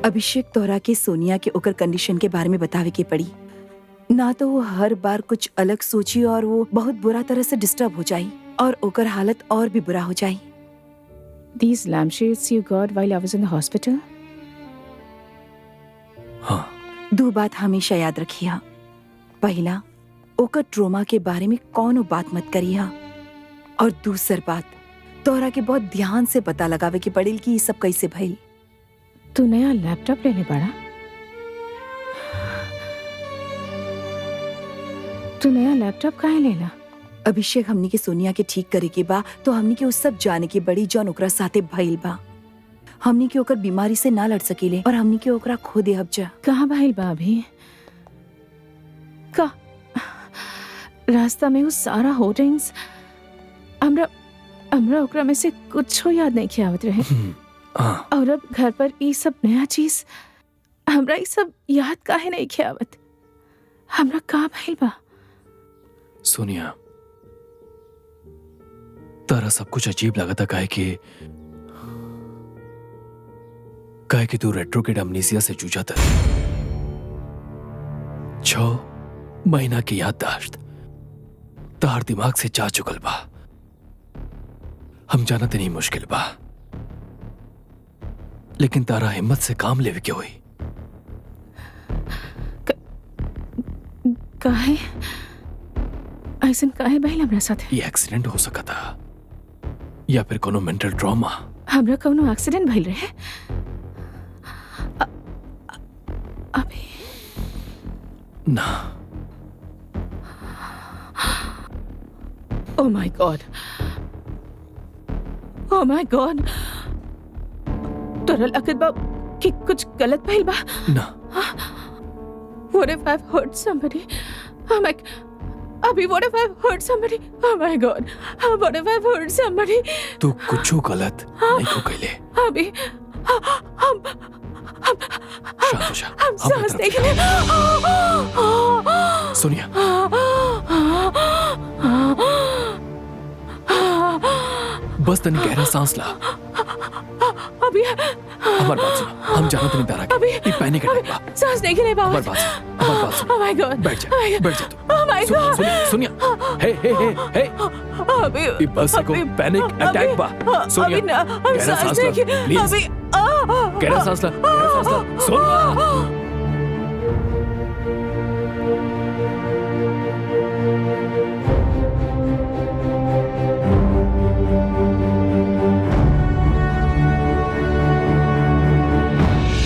अभिषेक तोरा के सोनिया के ओकर कंडीशन के बारे में बतावे के पड़ी, ना तो वो हर बार कुछ अलग सोची और वो बहुत बुरा तरह से डिस्टर्ब हो जाई और ओकर हालत और भी बुरा हो जाई। These lampshades you got while I was in the hospital? हाँ। 2 बात हमेशा याद रखिया। पहला, ओकर ट्रोमा के बारे में कौनो बात मत करिया, और दूसर बात, तोरा के बहुत ध्यान से पता लगावे के पड़ेल कि ये सब कैसे भइल। तू नया लैपटॉप लेने पड़ा? तू नया लैपटॉप काहे लेला? अभिषेक, हमनी के सोनिया के ठीक करे के बा तो हमनी के उस सब जाने के बड़ी जौन ओकरा साथे भइल बा। हमनी के ओकर बीमारी से ना लड़ सकीले और हमनी के ओकरा खो देहब जा। कहाँ भइल बा अभी? का रास्ता में वो सारा होर्डिंग्स, हमरा ओकरा में से कुछ याद नहीं खियावत रहे। और अब घर पर ये सब नया चीज, हमरा ये सब याद काहे नहीं खियावत? हमरा का भइल बा? सोनिया, तारा सब कुछ अजीब लगा था काहे कि तू रेट्रोकेड अमनीसिया से जूझा था। 6 महीना की याददाश्त तार दिमाग से जा चुकल बा। हम जानत नहीं मुश्किल बा, लेकिन तारा हिम्मत से काम लेवे के होई। काहे ऐसन काहे भइल हमरा साथे? ये एक्सीडेंट हो सका था या फिर कोनो मेंटल ट्रॉमा। हमरा कोनो एक्सीडेंट भइल रहे? अभी ना। Oh my God! Oh my God! तोरा लागत बा कि कुछ गलत भइल बा? ना। What if I've hurt somebody? Oh my... अभी what if I've hurt somebody? Oh my God! What if I've hurt somebody? तू कुछ गलत नहीं को कहले। अभी हम शांत हो जा। हम सांस देख ले। सोनिया, बस तनी गहरा सांस ला। अभी हमार बात सुन, हम जानत नहीं तारा के ये पैनिक अटैक बा। सांस नहीं ले हमार बात सुन। Oh my God! बैठ जा तू। Oh my God! सोनिया, हे। अभी ये बस को पैनिक अटैक बा। सोनिया, गहरा सांस ला, प्लीज। गहरा सांस ला, सोनिया।